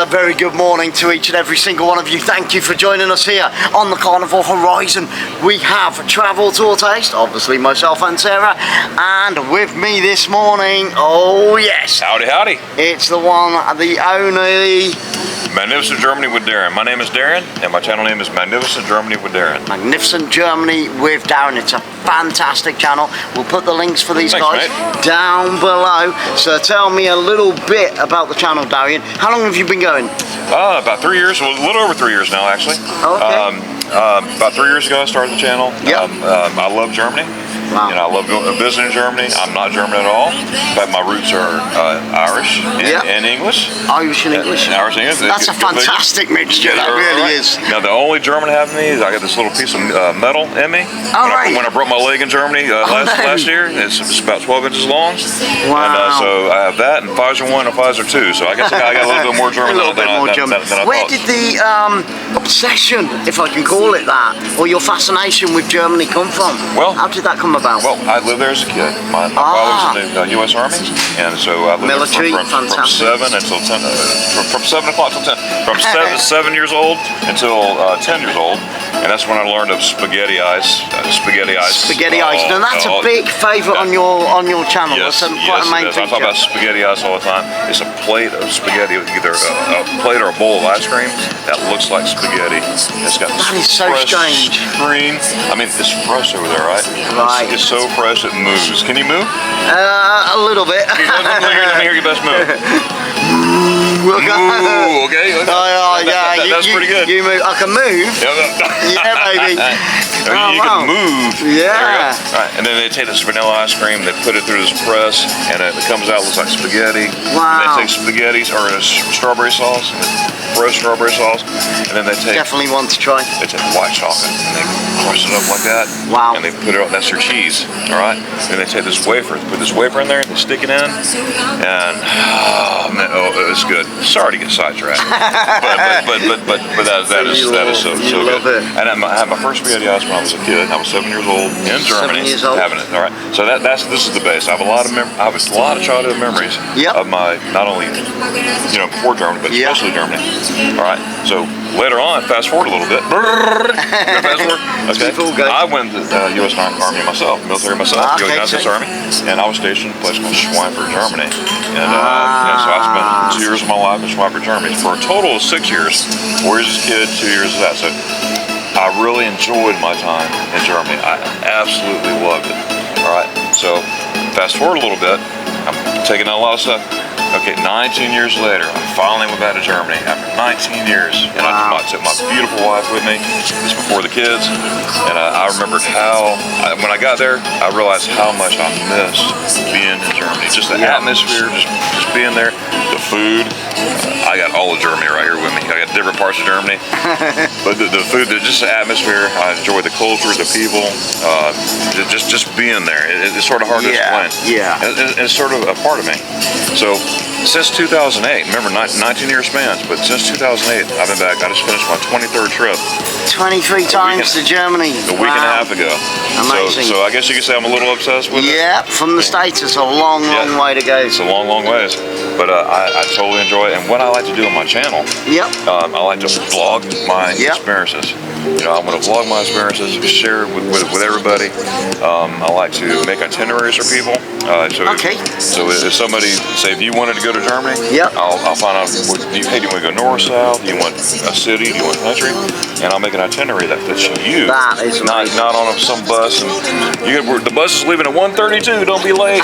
very good morning to each and every single one of you. Thank you for joining us here on the Carnival Horizon. We have Travel Tour Taste, obviously myself and Sarah, and with me this morning, oh yes, Howdy, howdy. it's the one, the only Magnificent Germany with Darion. My name is Darion, and my channel name is Magnificent Germany with Darion. Magnificent Germany with Darion. It's a fantastic channel. We'll put the links for these guys mate. down below. So tell me a little bit about the channel, Darion. How long have you been going? About 3 years, well, a little over 3 years now, actually. Okay. About 3 years ago, I started the channel. Yep. I love Germany. Wow. You know, I love visiting Germany. I'm not German at all, but my roots are Irish and English. Irish and English. Irish and English. That's a fantastic mixture. That really is. Now, the only German I have in me is I got this little piece of metal in me. When I broke my leg in Germany last year, it's about 12 inches long. Wow. And so I have that and 𝓤𝓱𝓪𝓷𝓲𝓷𝓲𝓷𝓰. So I guess I got a little bit more German than I thought. Where did the obsession, if I can call it that, or your fascination with Germany come from? Well, how did that come about? Well, I lived there as a kid. My father was in the U.S. Army, and so I lived military, there from 7 until 10, from 7 o'clock till 10, from 7 years old until 10 years old, and that's when I learned of spaghetti ice. Spaghetti ice. Now that's a big favourite on your channel. Yes, that's quite a main I talk about spaghetti ice all the time. It's a plate of spaghetti, either a plate or a bowl of ice cream that looks like spaghetti. It's got that is so strange. Cream. I mean, it's fresh over there, right? Right. It's so fresh it moves. Can you move? A little bit. Let me hear your best move. Ooh, okay. That's pretty good. You move. I can move. Yeah, baby. You can move. Yeah. Right. And then they take this vanilla ice cream, they put it through this press, and it comes out, looks like spaghetti. Wow. And they take spaghettis or strawberry sauce, fresh strawberry sauce, and then they take. Definitely want to try. They take white chocolate and they crush it up like that. Wow. And they put it on. That's their cheese. All right. And they take this wafer, put this wafer in there, they stick it in, and it's good. Sorry to get sidetracked, but that is so good. And I had my first spaghetti ice when I was a kid. I was 7 years old in Germany, 7 years old. having it. All right. So this is the base. I have a lot of childhood memories of my not only before Germany, but especially Germany. All right. So later on, fast forward a little bit. Fast forward. Okay. I went to the U.S. Army myself, military myself, United States Army, and I was stationed in a place called Schweinfurt, Germany. And so I spent 2 years of my life in Schweinfurt, Germany, for a total of 6 years. 4 years as a kid, 2 years as that. So I really enjoyed my time in Germany. I absolutely loved it. All right. So fast forward a little bit. I'm taking on a lot of stuff. Okay, 19 years later, I finally went back to Germany after 19 years, and I took my beautiful wife with me. This before the kids, and I remembered when I got there, I realized how much I missed being in Germany. Just the atmosphere, just being there, the food. I got all of Germany right here with me. I got different parts of Germany, but the food, just the atmosphere. I enjoy the culture, the people, just being there. It's sort of hard to explain. Yeah. It's sort of a part of me. So since 2008, remember 19-year spans, but since 2008, I've been back. I just finished my 23rd trip. 23 times to Germany. A week and a half ago. Amazing. So I guess you could say I'm a little obsessed with it. Yeah, from the States, it's a long way to go. It's a long ways. But I totally enjoy it. And what I like to do on my channel, I like to vlog my experiences. I want to vlog my experiences, share it with everybody. I like to make itineraries for people. So if somebody, say if you wanted to go to Germany, I'll find out, hey, do you want to go north, south? Do you want a city? Do you want country? And I'll make an itinerary that fits you. That is not on some bus. And the bus is leaving at 1:32. Don't be late.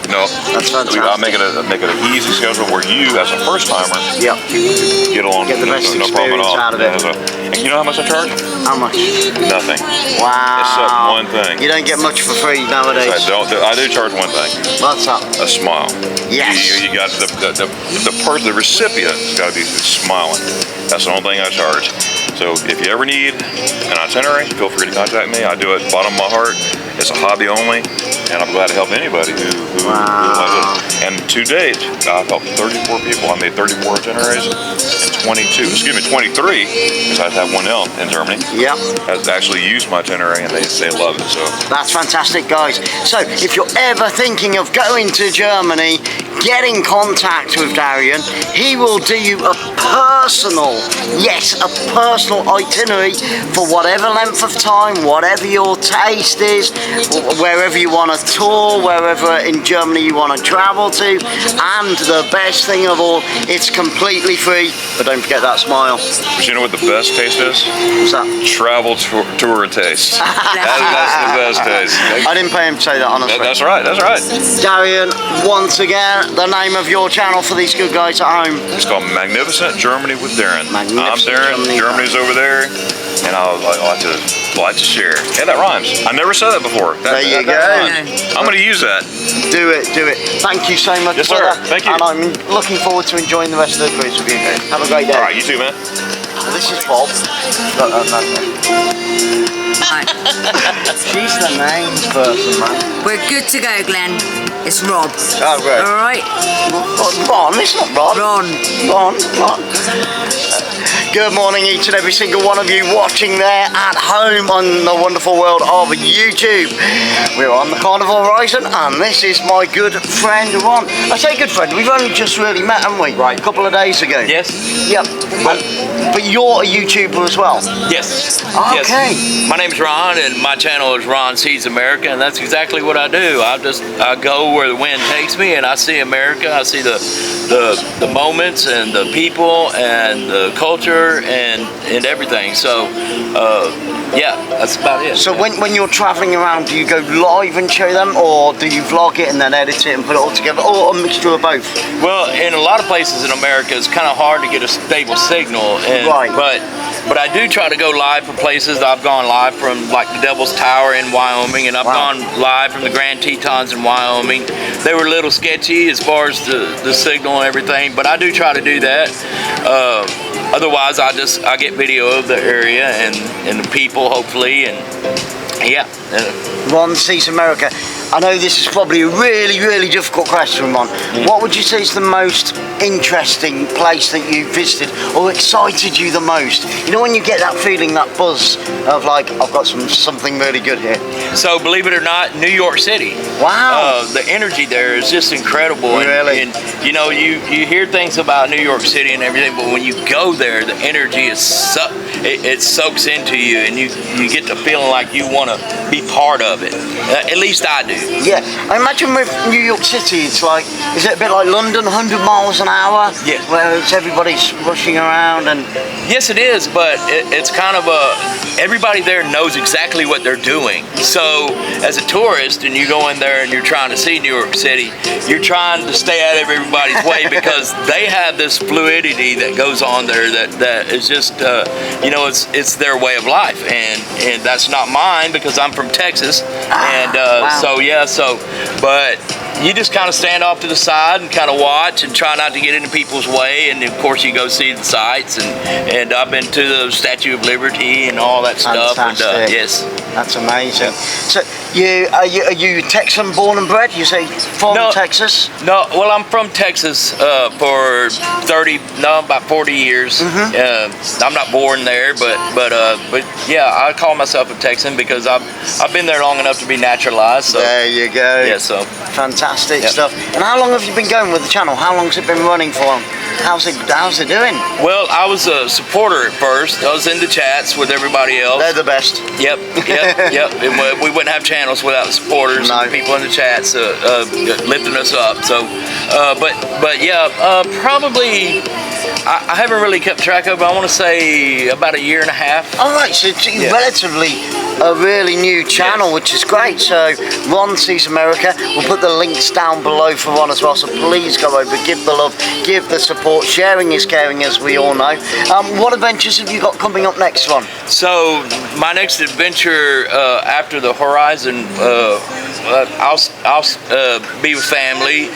No, that's fantastic. I'll make it an easy schedule where you, as a first timer, get along. Get the best experience out of it. And you know how much I charge? How much? Nothing. Wow. Except one thing. You don't get much for free nowadays. I do charge one thing. What's up? A smile. Yes. You got the recipient's got to be smiling. That's the only thing I charge. So if you ever need an itinerary, feel free to contact me. I do it bottom of my heart. It's a hobby only, and I'm glad to help anybody who likes it. And to date, I've helped 34 people. I made 34 itineraries, and 23, because I have one in Germany. Has actually used my itinerary, and they love it. So that's fantastic, guys. So if you're ever thinking of going to Germany, get in contact with Darion. He will do you a personal, yes, a personal itinerary for whatever length of time, whatever your taste is, wherever you want to tour, wherever in Germany you want to travel to, and the best thing of all, it's completely free, but don't forget that smile. But you know what the best taste is? What's that? Travel tour and taste. That's the best taste. I didn't pay him to say that, honestly. That's right, that's right. Darion, once again, the name of your channel for these good guys at home. It's called Magnificent Germany with Darren. I'm Darren, Germany. Germany's over there, and I like to share. Yeah, that rhymes. I never said that before. There you go. I'm going to use that. Do it, do it. Thank you so much, Yes, brother. sir. Thank you. And I'm looking forward to enjoying the rest of the cruise with you. Have a great day. All right, you too, man. This is Bob. Right. She's the names person, man. We're good to go, Glenn. It's Rob. Oh, right. All right. Ron, it's not Ron. Ron. Good morning, each and every single one of you watching there at home on the wonderful world of YouTube. We're on the Carnival Horizon, and this is my good friend Ron. I say good friend, we've only just really met, haven't we? Right. A couple of days ago. Yes. Yep. But you're a YouTuber as well. Yes. Okay. Yes. My name's Ron, and my channel is Ron Sees America, and that's exactly what I do. I go where the wind takes me, and I see America. I see the moments and the people and the culture and everything. So yeah, that's about it. So when you're traveling around, do you go live and show them, or do you vlog it and then edit it and put it all together, or a mixture of both? Well, in a lot of places in America, it's kind of hard to get a stable signal, and, right. But I do try to go live for places. I've gone live from like the Devil's Tower in Wyoming, and I've gone live from the Grand Tetons in Wyoming. They were a little sketchy as far as the signal and everything, but I do try to do that. Otherwise, I get video of the area and the people, hopefully, and yeah. Ron Sees America. I know this is probably a really, really difficult question, Ron. What would you say is the most interesting place that you visited or excited you the most? You know, when you get that feeling, that buzz of like, I've got something really good here. So, believe it or not, New York City. Wow. The energy there is just incredible. Really? And you know, you hear things about New York City and everything, but when you go there, the energy is it soaks into you, and you get the feeling like you want to be part of it. At least I do. Yeah, I imagine with New York City, it's like, is it a bit like London, 100 miles an hour? Yeah. Where everybody's rushing around and... Yes, it is, but it's kind of everybody there knows exactly what they're doing. So, as a tourist, and you go in there and you're trying to see New York City, you're trying to stay out of everybody's way because they have this fluidity that goes on there that is just, you know, it's their way of life, and that's not mine because I'm from Texas, and wow. so yeah. But you just kind of stand off to the side and kind of watch and try not to get into people's way, and of course you go see the sights, and I've been to the Statue of Liberty and all that stuff. Fantastic. And yes, that's amazing. So are you Texan born and bred? You say from Texas? No, well, I'm from Texas for about 40 years. I'm not born there, but yeah, I call myself a Texan because I've been there long enough to be naturalized. So. There you go. Yeah, so fantastic stuff. And how long have you been going with the channel? How long has it been running for? How's it doing? Well, I was a supporter at first. I was in the chats with everybody else. They're the best. Yep. And we wouldn't have channels without the supporters and the people in the chats lifting us up. So, but yeah, probably. I haven't really kept track of it. I want to say about a year and a half. All right, so it's relatively a really new channel, which is great. So Ron Sees America. We'll put the links down below for Ron as well. So please go over, give the love, give the support. Sharing is caring, as we all know. What adventures have you got coming up next, Ron? So my next adventure after the Horizon, I'll be with family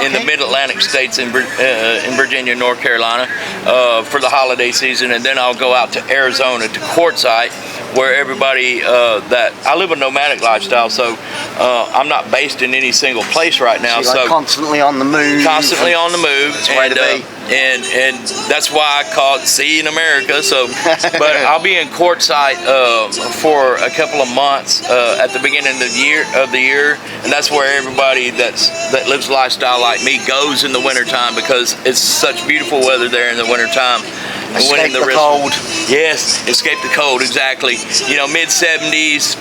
in the Mid-Atlantic states in Virginia, North Carolina for the holiday season, and then I'll go out to Arizona to Quartzsite, where everybody I live a nomadic lifestyle, so I'm not based in any single place right now. So you're like constantly on the move. Constantly on the move. It's way to be. and that's why I call it Sea in America. So, but I'll be in Quartzsite for a couple of months at the beginning of the year, and that's where everybody that lives a lifestyle like me goes in the wintertime, because it's such beautiful weather there in the wintertime. Escape the cold. Yes, escape the cold, exactly. You know, mid-70s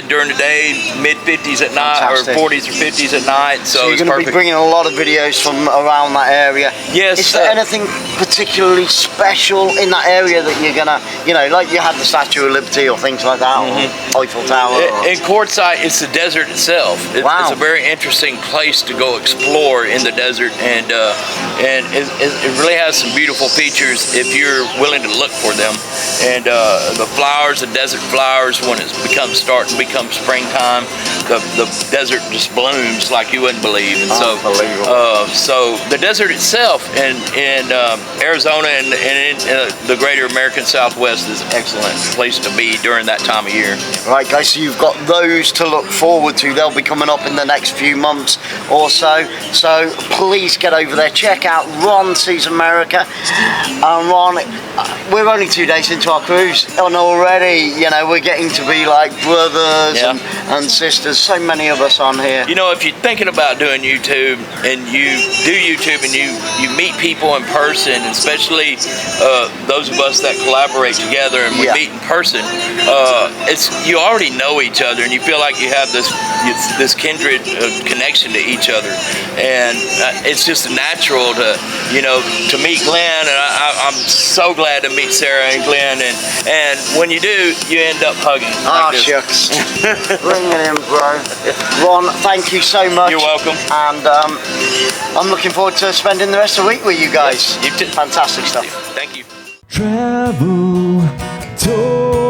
during the day, mid-50s at night, Fantastic. or 40s or 50s at night. So you're it's going to perfect. be bringing a lot of videos from around that area. Yes. Is there anything particularly special in that area that you're going to, you know, like you had the Statue of Liberty or things like that, or Eiffel Tower? In Quartzsite, it's the desert itself. Wow. It's a very interesting place to go explore in the desert, and it really has some beautiful features if you're willing to look for them. And the flowers, the desert flowers, when it starting to become springtime, the desert just blooms like you wouldn't believe. And so the desert itself in Arizona and in the greater American Southwest is an excellent place to be during that time of year. Right, guys, so you've got those to look forward to. They'll be coming up in the next few months or so. So please get over there. Check out Ron Sees America. And Ron, we're only 2 days into our cruise, and already, you know, we're getting to be like brothers and sisters. So many of us on here. You know, if you're thinking about doing YouTube, and you do YouTube and you meet people in person, especially those of us that collaborate together and we meet in person, you already know each other, and you feel like you have this kindred connection to each other, and it's just natural to meet Glenn, and I'm so glad to meet Sarah and Glenn, and when you do, you end up hugging. Ah, shucks. Bring it in, bro. Ron, thank you so much. You're welcome. And I'm looking forward to spending the rest of the week with you guys. You too. Fantastic stuff. Thank you. Travel, tour.